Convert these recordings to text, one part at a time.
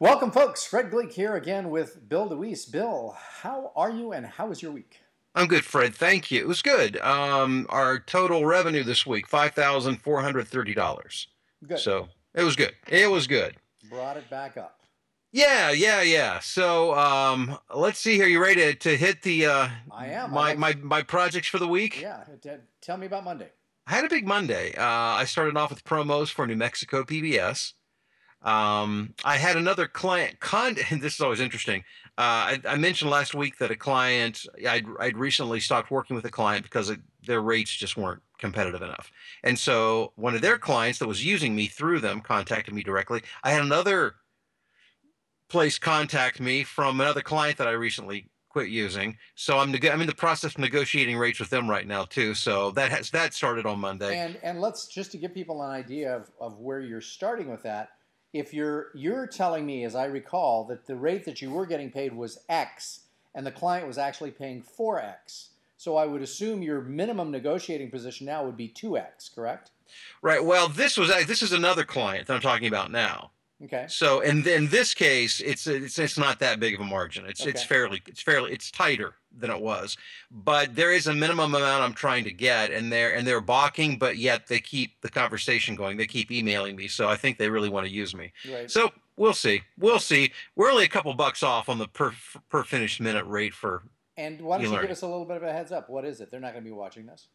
Welcome, folks. Fred Gleek here again with Bill DeWeese. Bill, how are you and how was your week? I'm good, Fred. Thank you. It was good. Our total revenue this week, $5,430. Good. So it was good. It was good. Brought it back up. Yeah. So let's see here. You ready to hit the I am. my projects for the week? Yeah. Tell me about Monday. I had a big Monday. I started off with promos for New Mexico PBS. I had another client and this is always interesting. I mentioned last week that a client, I'd recently stopped working with a client because their rates just weren't competitive enough. And so one of their clients that was using me through them contacted me directly. I had another place contact me from another client that I recently quit using. So I'm in the process of negotiating rates with them right now too. So that started on Monday. And let's just to give people an idea of where you're starting with that. If you're telling me, as I recall, that the rate that you were getting paid was X and the client was actually paying 4X. So I would assume your minimum negotiating position now would be 2X, correct? Right. Well, this is another client that I'm talking about now. Okay. So in this case, it's not that big of a margin. It's Okay. it's tighter than it was, but there is a minimum amount I'm trying to get, and they're balking, but yet they keep the conversation going. They keep emailing me, so I think they really want to use me. Right. So we'll see. We'll see. We're only a couple bucks off on the per finished minute rate for And why don't you give e-learning. us a little bit of a heads up? What is it? They're not going to be watching this.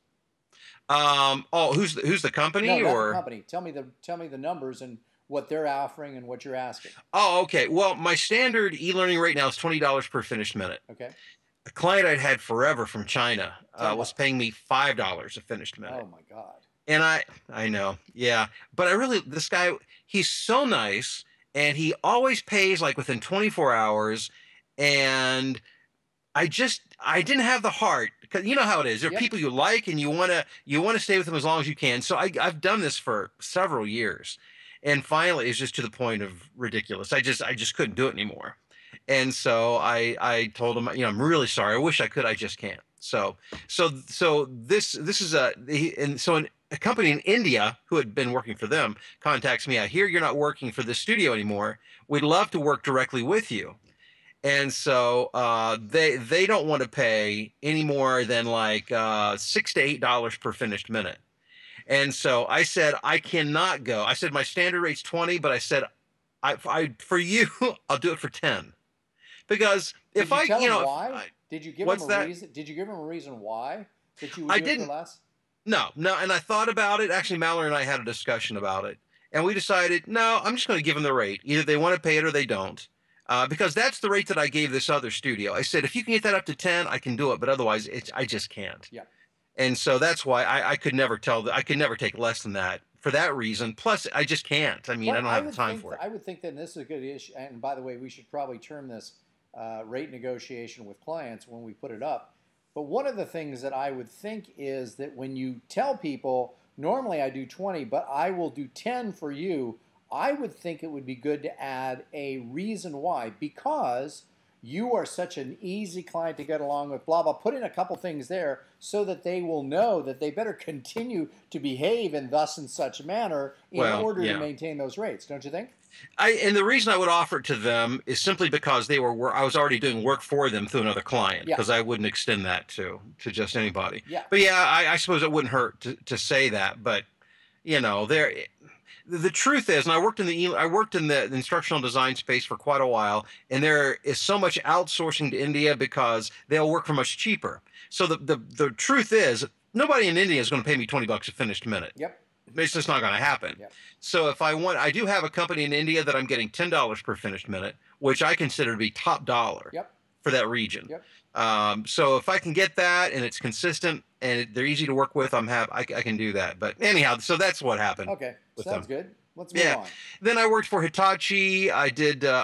Oh, who's the No, company not the or? company. Tell me the numbers and what they're offering and what you're asking. Oh, okay. Well, my standard e-learning rate now is $20 per finished minute. Okay. A client I'd had forever from China 10 was bucks. paying me $5 a finished Oh minute. my God. And I know, yeah. But this guy, he's so nice and he always pays like within 24 hours. And I didn't have the heart because you know how it is. There are Yep. people you like and you want to stay with them as long as you can. So I've done this for several years. And finally it's just to the point of ridiculous. I just couldn't do it anymore. And so I told him, I'm really sorry. I wish I could. I just can't. So this is a company in India who had been working for them contacts me. I hear you're not working for the studio anymore. We'd love to work directly with you. And so they don't want to pay any more than like $6 to $8 per finished minute. And so I said I cannot go. I said my standard rate's 20, but I said I for you I'll do it for 10 because Did if you I tell you him know why? Did you give him what's a that? reason? Did you give him a reason why that you would I do it for didn't. less? No, and I thought about it. Actually, Mallory and I had a discussion about it, and we decided, no, I'm just going to give them the rate. Either they want to pay it or they don't, because that's the rate that I gave this other studio. I said, if you can get that up to 10, I can do it, but otherwise, I just can't. Yeah. And so that's why I could never I could never take less than that for that reason. Plus, I just can't. I mean, I Well, don't have the time for it. I would think that this is a good issue. And by the way, we should probably term this rate negotiation with clients when we put it up. But one of the things that I would think is that when you tell people, normally I do 20, but I will do 10 for you, I would think it would be good to add a reason why. Because you are such an easy client to get along with, blah, blah. Put in a couple things there so that they will know that they better continue to behave in thus and such manner in Well, order to yeah. maintain those rates, don't you think? And the reason I would offer it to them is simply because I was already doing work for them through another client Yeah, because I wouldn't extend that to just anybody. yeah. But yeah, I suppose it wouldn't hurt to say that. But there, the truth is, and I worked in the instructional design space for quite a while, and there is so much outsourcing to India because they'll work for much cheaper. So the truth is, nobody in India is going to pay me $20 a finished minute. Yep, It's just not going to happen. yep, So if I do have a company in India that I'm getting $10 per finished minute, which I consider to be top dollar yep, for that region. yep. So if I can get that and it's consistent and they're easy to work with, I can do that. But anyhow, so that's what happened Okay, with sounds them. good. Let's move Yeah. on. Then I worked for Hitachi. I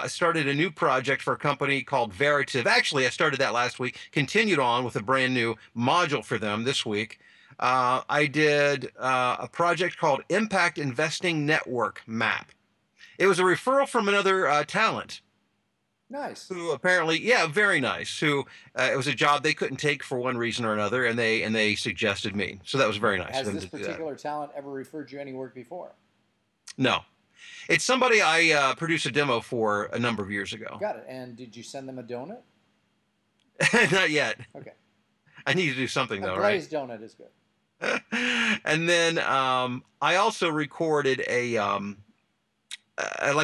started a new project for a company called Veritiv. Actually, I started that last week, continued on with a brand new module for them this week. I did a project called Impact Investing Network Map. It was a referral from another talent Nice. who apparently, yeah, very nice. Who it was a job they couldn't take for one reason or another, and they suggested me. So that was very nice of Has them this to do that. particular talent ever referred you any work before? No, It's somebody I produced a demo for a number of years ago. Got it. And did you send them a donut? Not yet. Okay. I need to do something though, A right? glazed donut is good. And then I also recorded like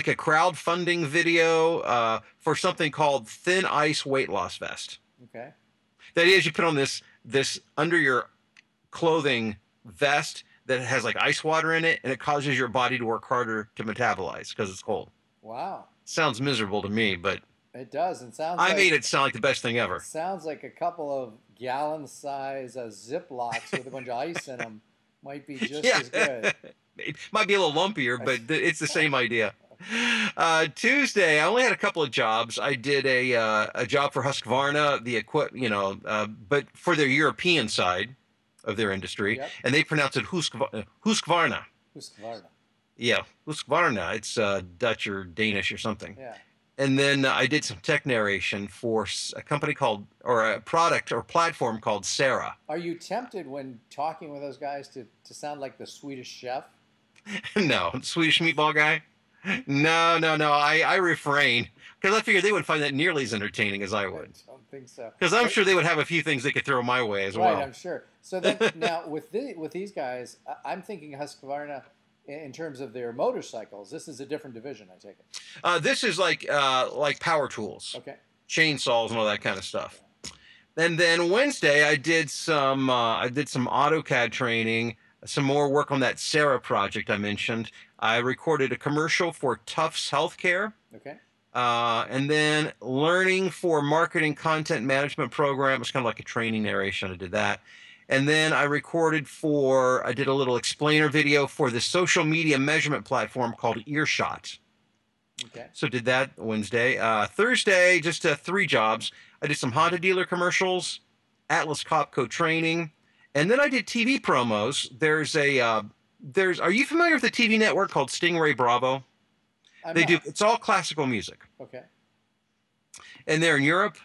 a crowdfunding video for something called Thin Ice Weight Loss Vest. Okay. That is, you put on this under your clothing vest that has like ice water in it, and it causes your body to work harder to metabolize because it's cold. Wow. Sounds miserable to me, but it does. And sounds. I made it sound like the best thing ever. Sounds like a couple of gallon-size Ziplocs with a bunch of ice in them might be just as good. It might be a little lumpier, but it's the same idea. Tuesday, I only had a couple of jobs. I did a job for Husqvarna, but for their European side of their industry, Yep. and they pronounce it Husqvarna. Husqvarna. Yeah, Husqvarna. It's Dutch or Danish or something. Yeah. And then I did some tech narration for a company called, or a product or platform called Sarah. Are you tempted when talking with those guys to sound like the Swedish chef? No, Swedish meatball guy. No. I refrain because I figured they wouldn't find that nearly as entertaining as I would. I don't think so. Because I'm sure they would have a few things they could throw my way as well. Right, I'm sure. So then, now with these guys, I'm thinking Husqvarna in terms of their motorcycles. This is a different division, I take it. This is like power tools, Okay. chainsaws, and all that kind of stuff. And then Wednesday, I did some AutoCAD training, some more work on that Sarah project I mentioned. I recorded a commercial for Tufts Healthcare. Okay. And then learning for marketing content management program. It's kind of like a training narration. I did that. And then I did a little explainer video for the social media measurement platform called Earshot. Okay. So did that Wednesday. Thursday, just 3 jobs. I did some Honda dealer commercials, Atlas Copco training, and then I did TV promos. Are you familiar with a TV network called Stingray Bravo? It's all classical music. Okay. And they're in Europe,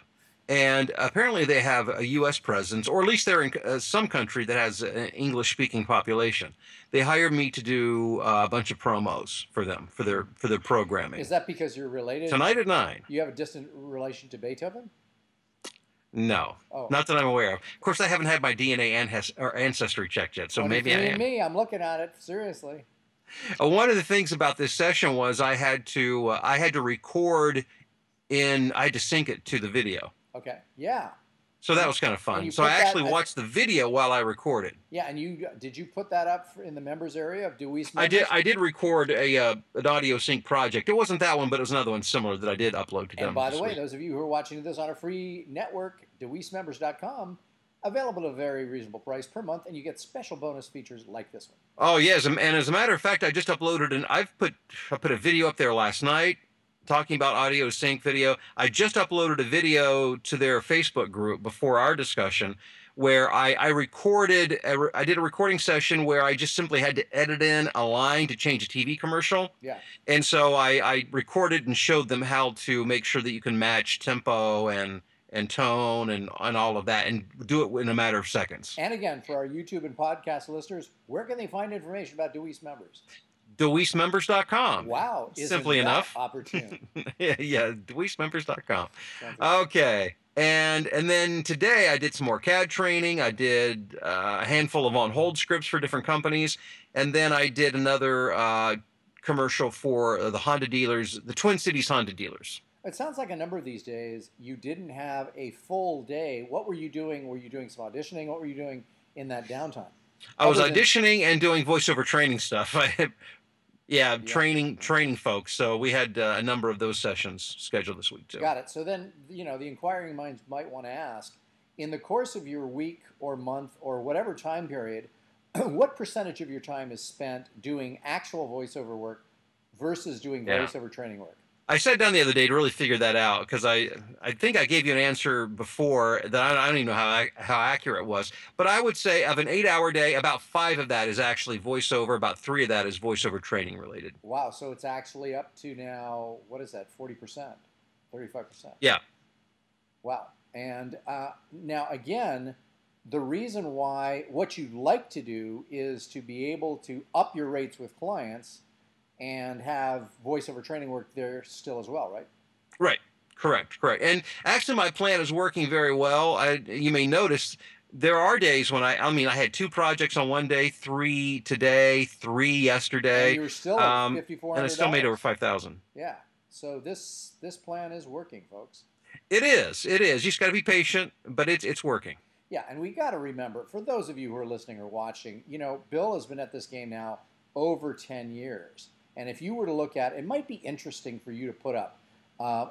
and apparently they have a U.S. presence, or at least they're in some country that has an English-speaking population. They hired me to do a bunch of promos for them, for their programming. Is that because you're related? Tonight at 9. You have a distant relation to Beethoven? No, not that I'm aware of. Of course, I haven't had my DNA or ancestry checked yet, so maybe I am. Me, I'm looking at it seriously. One of the things about this session was I had to record I had to sync it to the video. Okay. Yeah. So that was kind of fun. So I actually watched the video while I recorded. Yeah, and did you put that up in the members area of Deweese members? I did record an audio sync project. It wasn't that one, but it was another one similar that I did upload to them. And by the way, those of you who are watching this on a free network, DeWeeseMembers.com, available at a very reasonable price per month, and you get special bonus features like this one. Oh yes, and as a matter of fact, I just uploaded I put a video up there last night talking about audio sync video. I just uploaded a video to their Facebook group before our discussion where I did a recording session where I just simply had to edit in a line to change a TV commercial. Yeah. And so I recorded and showed them how to make sure that you can match tempo and tone and all of that and do it in a matter of seconds. And again, for our YouTube and podcast listeners, where can they find information about Deweese members? DeWeeseMembers.com. Wow. Simply enough. Opportune. yeah, DeWeeseMembers.com. Okay. And then today I did some more CAD training. I did a handful of on-hold scripts for different companies. And then I did another commercial for the Honda dealers, the Twin Cities Honda dealers. It sounds like a number of these days you didn't have a full day. What were you doing? Were you doing some auditioning? What were you doing in that downtime? I was auditioning and doing voiceover training stuff. Training folks. So we had a number of those sessions scheduled this week too. Got it. So then, the inquiring minds might want to ask, in the course of your week or month or whatever time period, what percentage of your time is spent doing actual voiceover work versus doing voiceover training work? I sat down the other day to really figure that out because I think I gave you an answer before that I don't even know how accurate it was. But I would say of an 8-hour day, about 5 of that is actually voiceover. About 3 of that is voiceover training related. Wow. So it's actually up to now, what is that, 40%, 35%? Yeah. Wow. And now, again, the reason why what you'd like to do is to be able to up your rates with clients and have voiceover training work there still as well, right? Right. Correct. Correct. And actually, my plan is working very well. You may notice there are days when I mean, I had two projects on one day, three today, three And yesterday, you're still at and I still made over $5,400. 5,000. Yeah. So this plan is working, folks. It is. It is. You just got to be patient, but it's working. Yeah, and we got to remember, for those of you who are listening or watching, Bill has been at this game now over 10 years. And if you were to look at it, might be interesting for you to put up,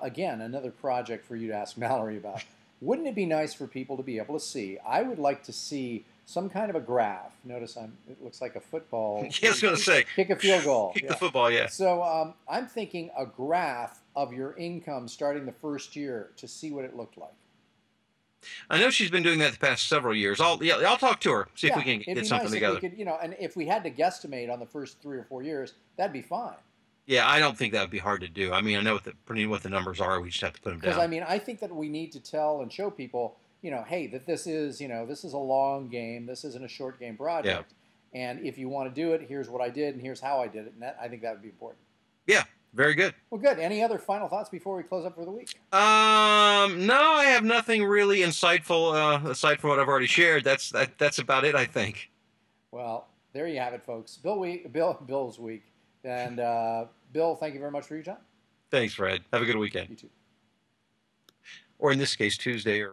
again, another project for you to ask Mallory about. Wouldn't it be nice for people to be able to see? I would like to see some kind of a graph. Notice it looks like a football. Yeah, I was going to say, kick a field goal. kick the football, yeah. So I'm thinking a graph of your income starting the first year to see what it looked like. I know she's been doing that the past several years. I'll talk to her, see if we can it'd get be something nice together. if we could, and if we had to guesstimate on the first 3 or 4 years, that'd be fine. Yeah, I don't think that would be hard to do. I mean, I know what the numbers are. We just have to put them Because down. I mean, I think that we need to tell and show people, hey, that this is a long game. This isn't a short game project. Yeah. And if you want to do it, here's what I did and here's how I did it. And I think that would be important. Yeah, very good. Well, good. Any other final thoughts before we close up for the week? No, I have nothing really insightful aside from what I've already shared. That's about it, I think. Well, there you have it, folks. Bill's week. And Bill, thank you very much for your time. Thanks, Fred. Have a good weekend. You too. Or in this case, Tuesday or